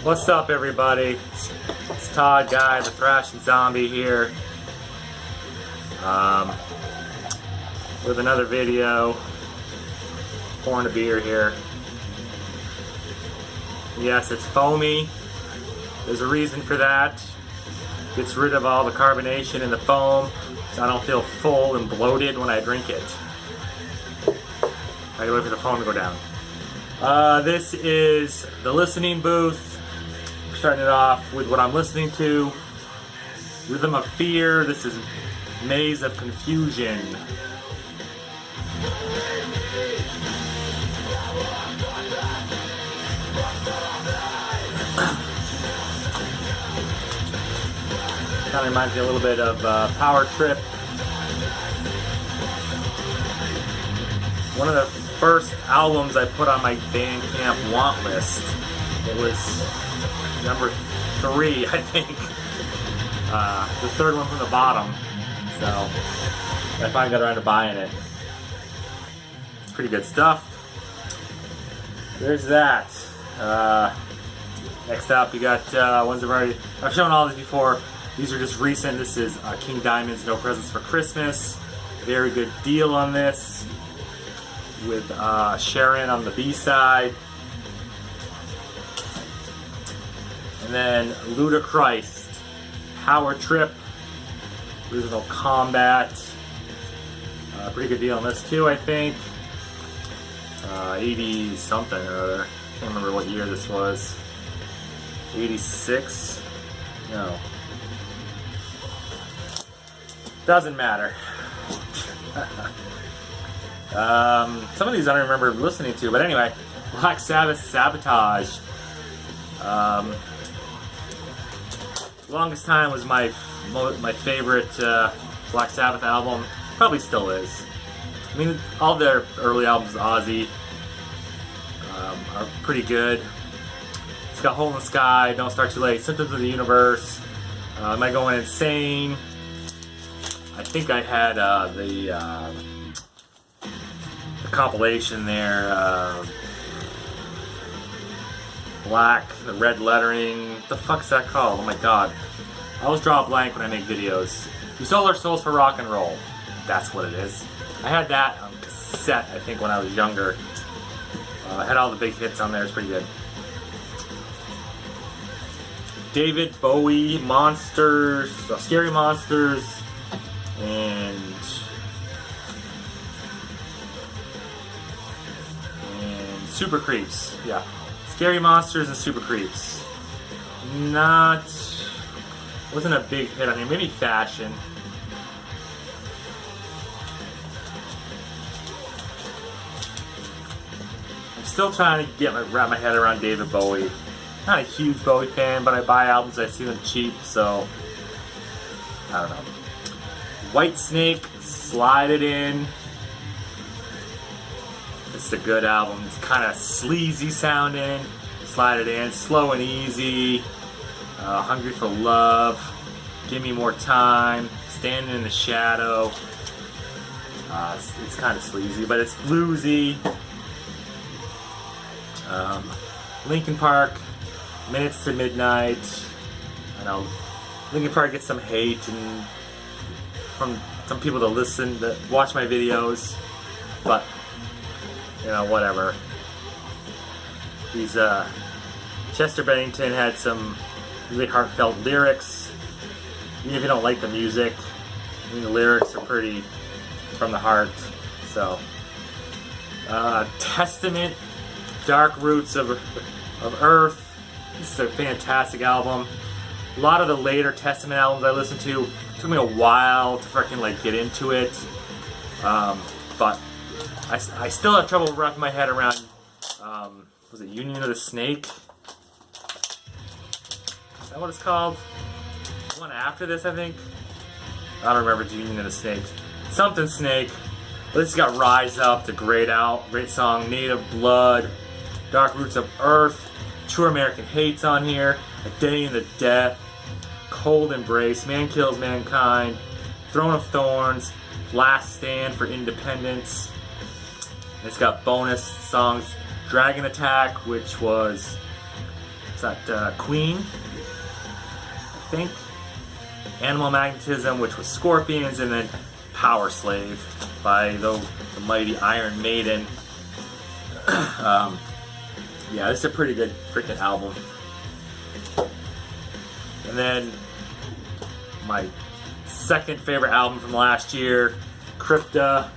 What's up, everybody? It's Todd Guy, the Thrashing Zombie here, with another video. Pouring a beer here. Yes, it's foamy. There's a reason for that. Gets rid of all the carbonation in the foam, so I don't feel full and bloated when I drink it. I gotta wait for the foam to go down. This is the listening booth. Starting it off with what I'm listening to. Rhythm of Fear. This is Maze of Confusion. Kind of reminds me a little bit of Power Trip. One of the first albums I put on my Bandcamp want list. It was number 3, I think. The third one from the bottom. So I finally got around to buying it. It's pretty good stuff. There's that. Next up, you got ones I've shown all these before. These are just recent. This is King Diamond's No Presents for Christmas. Very good deal on this. With Sharon on the B-side. And then Ludacris, Power Trip, Original Combat. Pretty good deal on this too, I think. 80 something or other. Can't remember what year this was. 86? No. Doesn't matter. Some of these I don't remember listening to, but anyway, Black Sabbath, Sabotage. Longest Time was my favorite Black Sabbath album. Probably still is. I mean, all their early albums, Ozzy, are pretty good. It's got Hole in the Sky, Don't Start Too Late, Symptoms of the Universe, Am I Going Insane? I think I had the compilation there, black, the red lettering. What the fuck's that called? Oh my god. I always draw a blank when I make videos. You Sold Our Souls for Rock and Roll. That's what it is. I had that on cassette, I think, when I was younger. I had all the big hits on there. It's pretty good. David Bowie, Monsters, Scary Monsters, and Super Creeps. Yeah. Scary Monsters and Super Creeps. Wasn't a big hit on here. Maybe Fashion. I'm still trying to wrap my head around David Bowie. Not a huge Bowie fan, but I buy albums, I see them cheap, so I don't know. Whitesnake, Slide It In. This is a good album. It's kind of sleazy sounding. Slide It In, Slow and Easy, Hungry for Love, Give Me More Time, Standing in the Shadow. It's kind of sleazy, but it's bluesy. Linkin Park, Minutes to Midnight. I know Linkin Park gets some hate and from some people that watch my videos, but you know, whatever. These Chester Bennington had some really heartfelt lyrics. Even if you don't like the music, I mean, the lyrics are pretty from the heart. So, Testament, Dark Roots of Earth. This is a fantastic album. A lot of the later Testament albums I listened to, it took me a while to freaking get into it. But I still have trouble wrapping my head around, was it Union of the Snake? Is that what it's called? The one after this, I think? I don't remember, it's Union of the Snake. Something Snake. But this has got Rise Up, the great song, Native Blood, Dark Roots of Earth, True American Hate's on here, A Day in the Death, Cold Embrace, Man Kills Mankind, Throne of Thorns, Last Stand for Independence. It's got bonus songs, Dragon Attack, which was Is that Queen? I think. Animal Magnetism, which was Scorpions, and then Power Slave by the mighty Iron Maiden. Yeah, this is a pretty good freaking album. And then my second favorite album from last year, Crypta.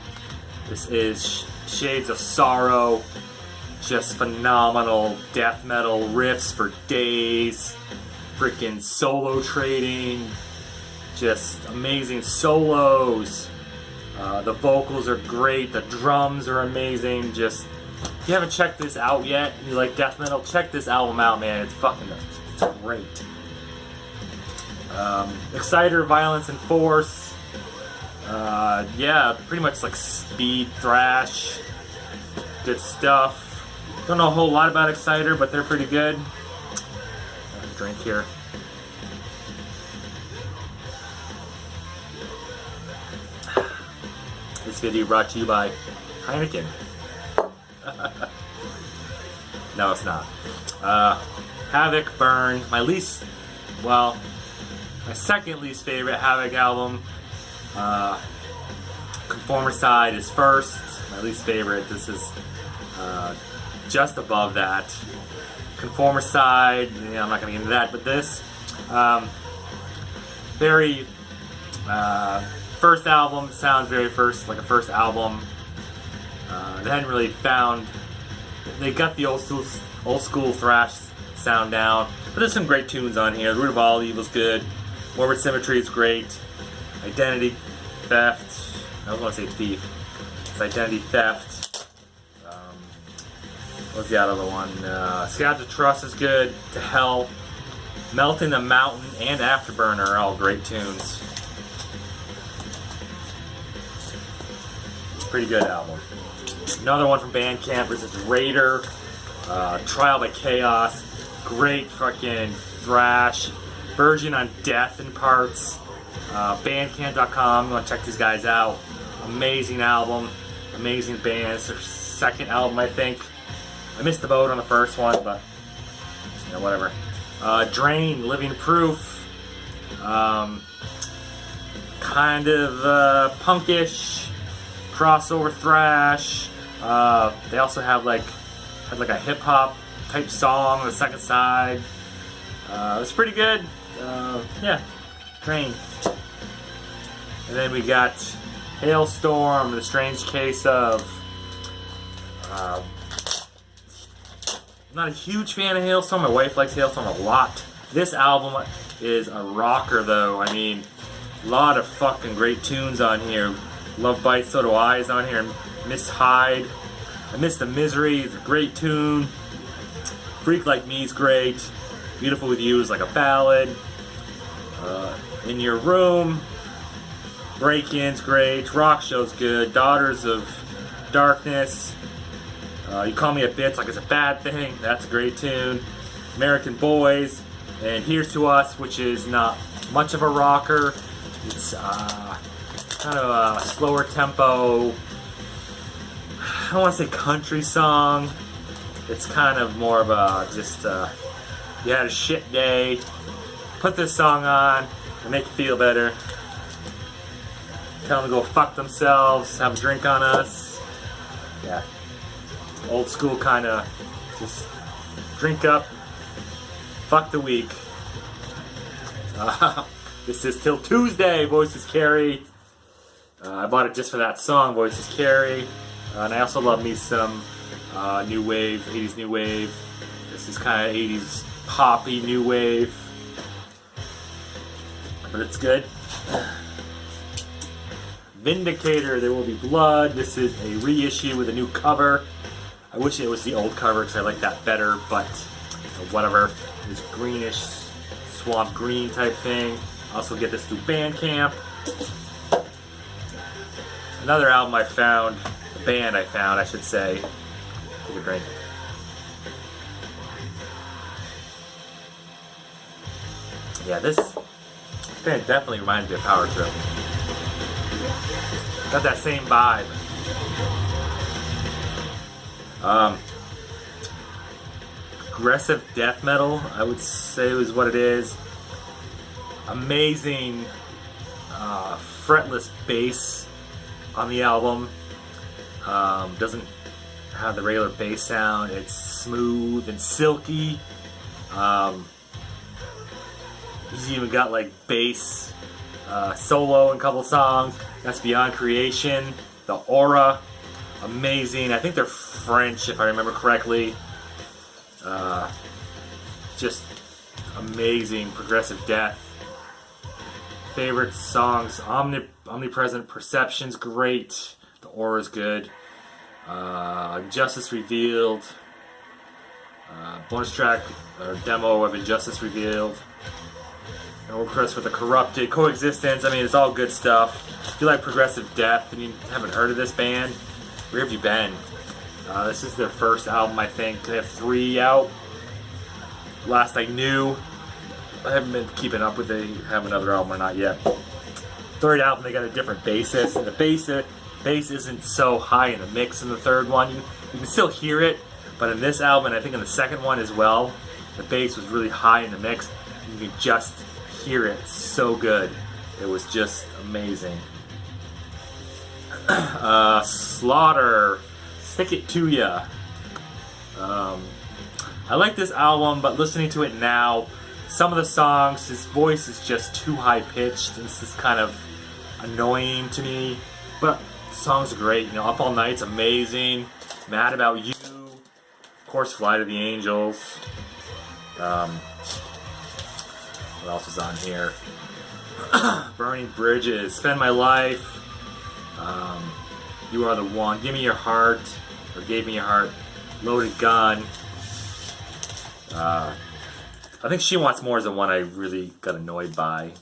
This is Shades of Sorrow. Just phenomenal death metal riffs for days. Freaking solo trading. Just amazing solos. The vocals are great. The drums are amazing. Just, if you haven't checked this out yet, and you like death metal, check this album out, man. It's great. Exciter, Violence, and Force. Yeah, pretty much like speed thrash. Good stuff. Don't know a whole lot about Exciter, but they're pretty good. Drink here. This video brought to you by Heineken. No, it's not. Havoc, Burn. My second least favorite Havoc album. Conformicide is first. My least favorite. This is just above that. Conformicide. Yeah, I'm not going to get into that, but this very first album sounds very like a first album. They hadn't really found. They got the old school thrash sound down, but there's some great tunes on here. The Root of All Evil's good. Morbid Symmetry is great. Identity Theft. I don't want to say Thief. It's Identity Theft. What's the other one? Scabs of Trust is good. To Hell. Melting the Mountain and Afterburner are all great tunes. Pretty good album. Another one from Bandcamp is Raider. Trial by Chaos. Great fucking thrash. Virgin on Death in parts. Bandcamp.com. You want to check these guys out. Amazing album. Amazing band. It's their second album, I think. I missed the boat on the first one, but you know, whatever. Drain, Living Proof. Kind of punkish. Crossover thrash. They also had like a hip hop type song on the second side. It's pretty good. Yeah, Drain. And then we got Hailstorm, The Strange Case of. I'm not a huge fan of Hailstorm. My wife likes Hailstorm a lot. This album is a rocker, though. I mean, a lot of fucking great tunes on here. Love Bites, So Do I is on here. Miss Hyde. I Miss the Misery is a great tune. Freak Like Me is great. Beautiful With You is like a ballad. In Your Room. Break-In's great. Rock Show's good. Daughters of Darkness. You Call Me a Bitch Like It's a Bad Thing. That's a great tune. American Boys. And Here's to Us, which is not much of a rocker. It's kind of a slower tempo. I don't want to say country song. It's kind of more of a just, you had a shit day. Put this song on and make you feel better. Tell them to go fuck themselves. Have a drink on us. Yeah. Old school kind of just drink up, fuck the week. This is Till Tuesday, Voices Carry. I bought it just for that song, Voices Carry. And I also love me some new wave, 80s new wave. This is kind of 80s poppy new wave. But it's good. Vindicator, There Will Be Blood. This is a reissue with a new cover. I wish it was the old cover because I like that better, but whatever. This greenish, swamp green type thing. Also get this through Bandcamp. Another album I found, a band I found, I should say. Take a drink. Yeah, this band definitely reminds me of Power Trip. Got that same vibe. progressive death metal, I would say is what it is. Amazing fretless bass on the album. Doesn't have the regular bass sound. It's smooth and silky. He's even got like bass solo in a couple songs. That's Beyond Creation. The Aura, amazing. I think they're French, if I remember correctly. Just amazing progressive death. Favorite songs: Omnipresent Perception's great. The Aura's good. Injustice Revealed. Bonus track or demo of Injustice Revealed. No request for the Corrupted. Coexistence. I mean, it's all good stuff. If you like progressive death and you haven't heard of this band, where have you been? This is their first album, I think. They have 3 out. Last I knew, I haven't been keeping up with they have another album or not yet. Third album, they got a different bassist, and the bass isn't so high in the mix in the third one. You can still hear it, but in this album, and I think in the second one as well, the bass was really high in the mix. You could just hear it so good. It was just amazing. Slaughter, Stick It To Ya. I like this album, but listening to it now, some of the songs, his voice is just too high-pitched, and this is kind of annoying to me. But the songs are great. You know, Up All Night's amazing. Mad About You. Of course, Fly to the Angels. What else is on here? Burning Bridges. Spend My Life. You Are the One. Give Me Your Heart. Or Gave Me Your Heart. Loaded Gun. I think She Wants More is the one I really got annoyed by.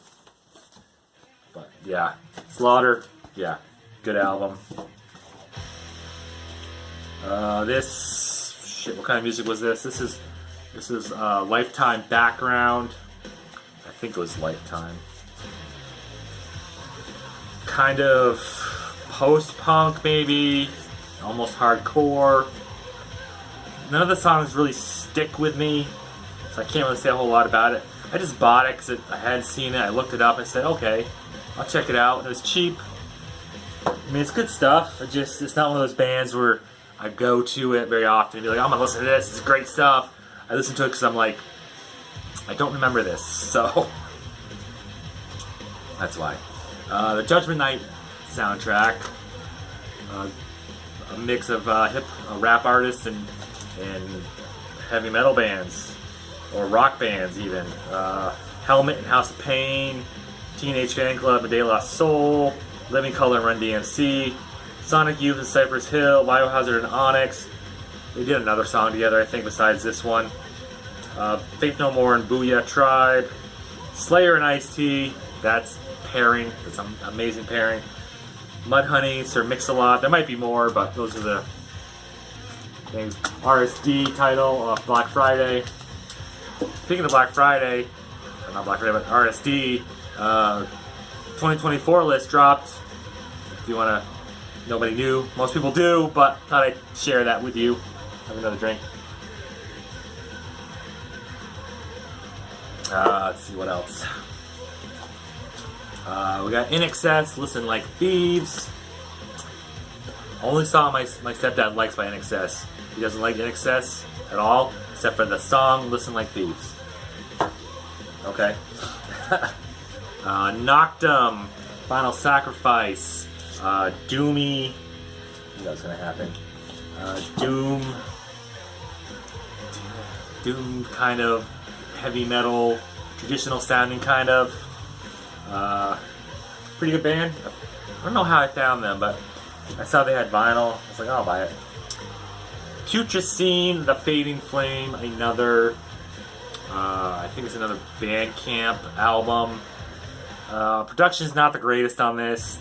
But yeah, Slaughter, yeah, good album. What kind of music was this? This is Lifetime Background. I think it was Lifetime. Kind of post-punk maybe, almost hardcore. None of the songs really stick with me, so I can't really say a whole lot about it. I just bought it because I hadn't seen it. I looked it up and said, okay, I'll check it out. And it was cheap. I mean, it's good stuff. It's not one of those bands where I go to it very often and be like, I'm gonna listen to this. It's great stuff. I listen to it because I'm like, I don't remember this, so that's why. The Judgment Night soundtrack, a mix of rap artists and heavy metal bands, or rock bands even. Helmet and House of Pain, Teenage Fan Club and De La Soul, Living Colour and Run DMC, Sonic Youth and Cypress Hill, Biohazard and Onyx. They did another song together, I think, besides this one. Faith No More and Booyah Tribe, Slayer and Ice-T. That's pairing. That's an amazing pairing. Mudhoney, Sir Mix-a-Lot. There might be more, but those are the things. RSD title of Black Friday. Speaking of Black Friday, not Black Friday, but RSD, 2024 list dropped. If you want to, nobody knew. Most people do, but thought I'd share that with you. Have another drink. Let's see what else. We got In Excess, Listen Like Thieves. Only song my stepdad likes by In Excess. He doesn't like In Excess at all, except for the song Listen Like Thieves. Okay. Noctum, Final Sacrifice, Doomy. I think that's gonna happen. Doom kind of heavy metal, traditional sounding kind of. Pretty good band. I don't know how I found them, but I saw they had vinyl. I was like, oh, I'll buy it. Putrescine, The Fading Flame, another, I think it's another Bandcamp album. Production's not the greatest on this.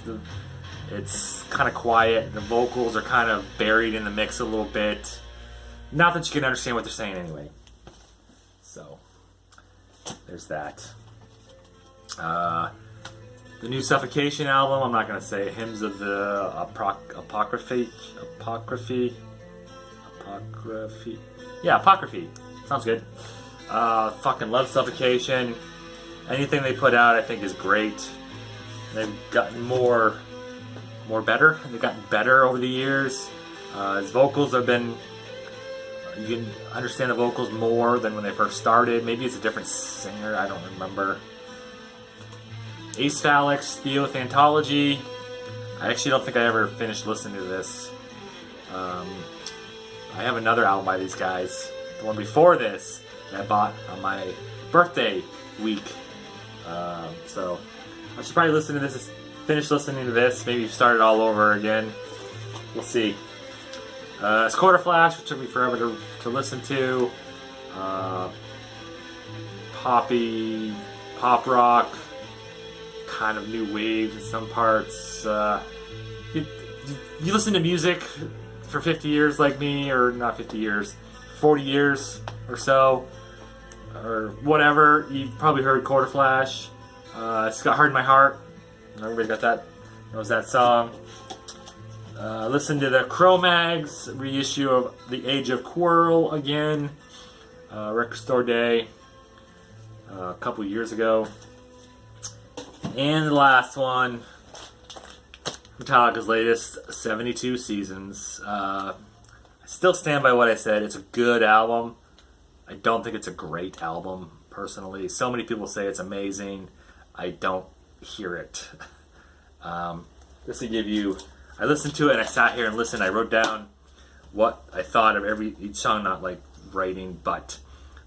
It's kind of quiet. The vocals are kind of buried in the mix a little bit. Not that you can understand what they're saying anyway. So, there's that. The new Suffocation album, I'm not going to say Hymns of the Apocryphy. Yeah, Apocryphy. Sounds good. Fucking love Suffocation. Anything they put out, I think, is great. They've gotten more better. They've gotten better over the years. His vocals have been. You can understand the vocals more than when they first started. Maybe it's a different singer. I don't remember. Ace Phalanx, Theoth Anthology. I actually don't think I ever finished listening to this. I have another album by these guys. The one before this that I bought on my birthday week. So I should probably listen to this, finish listening to this, maybe start it all over again. We'll see. It's Quarter Flash, which took me forever to listen to. Poppy, pop rock, kind of new wave in some parts. You listen to music for 50 years like me, or not 50 years, 40 years or so, or whatever, you've probably heard Quarter Flash. It's got Heart in My Heart. Everybody got that, knows that song. Listen to the Cro-Mags reissue of The Age of Quarrel again. Record Store Day. A couple years ago. And the last one, Metallica's latest, 72 Seasons. I still stand by what I said. It's a good album. I don't think it's a great album, personally. So many people say it's amazing. I don't hear it. Just to give you... I listened to it and I sat here and listened. I wrote down what I thought of each song, not like writing, but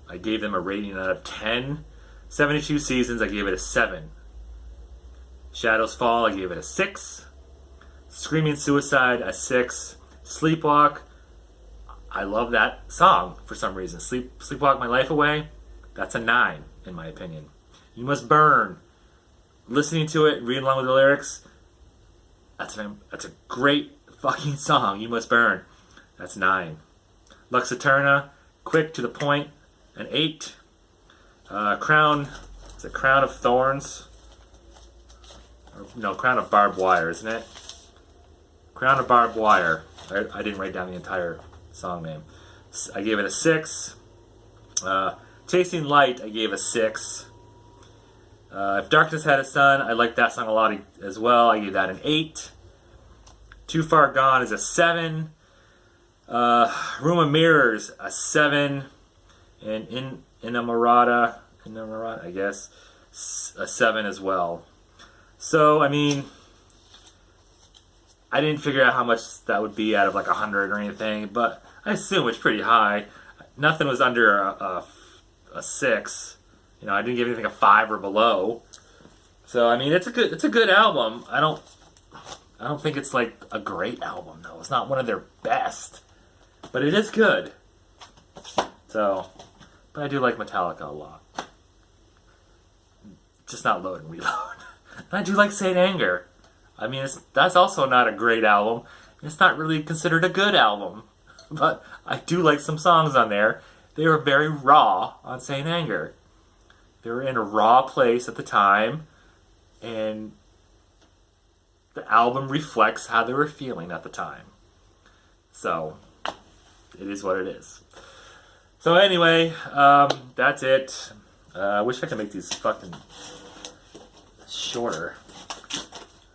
I gave them a rating out of 10. 72 Seasons, I gave it a 7. Shadows Fall, I gave it a 6. Screaming Suicide, a 6. Sleepwalk, I love that song for some reason. Sleepwalk My Life Away, that's a 9 in my opinion. You Must Burn, listening to it, reading along with the lyrics, that's a great fucking song. You Must Burn, that's 9. Lux Eterna, quick to the point, an 8. Crown, is it Crown of Thorns? No, Crown of Barbed Wire, isn't it? Crown of Barbed Wire. I didn't write down the entire song name. I gave it a 6. Chasing Light, I gave a 6. If Darkness Had a Sun, I liked that song a lot as well. I gave that an 8. Too Far Gone is a 7. Room of Mirrors, a 7. And Inamorata, I guess, a 7 as well. So, I mean, I didn't figure out how much that would be out of like 100 or anything, but I assume it's pretty high. Nothing was under a 6. You know, I didn't give anything a 5 or below. So, I mean, it's a good album. I don't think it's like a great album though. It's not one of their best, but it is good. So, but I do like Metallica a lot. Just not Load and Reload. And I do like Saint Anger. I mean, that's also not a great album. It's not really considered a good album. But I do like some songs on there. They were very raw on Saint Anger. They were in a raw place at the time. And the album reflects how they were feeling at the time. So, it is what it is. So anyway, that's it. I wish I could make these fucking shorter.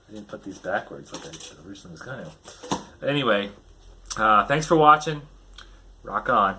I didn't put these backwards like I originally was going to. Anyway, thanks for watching. Rock on.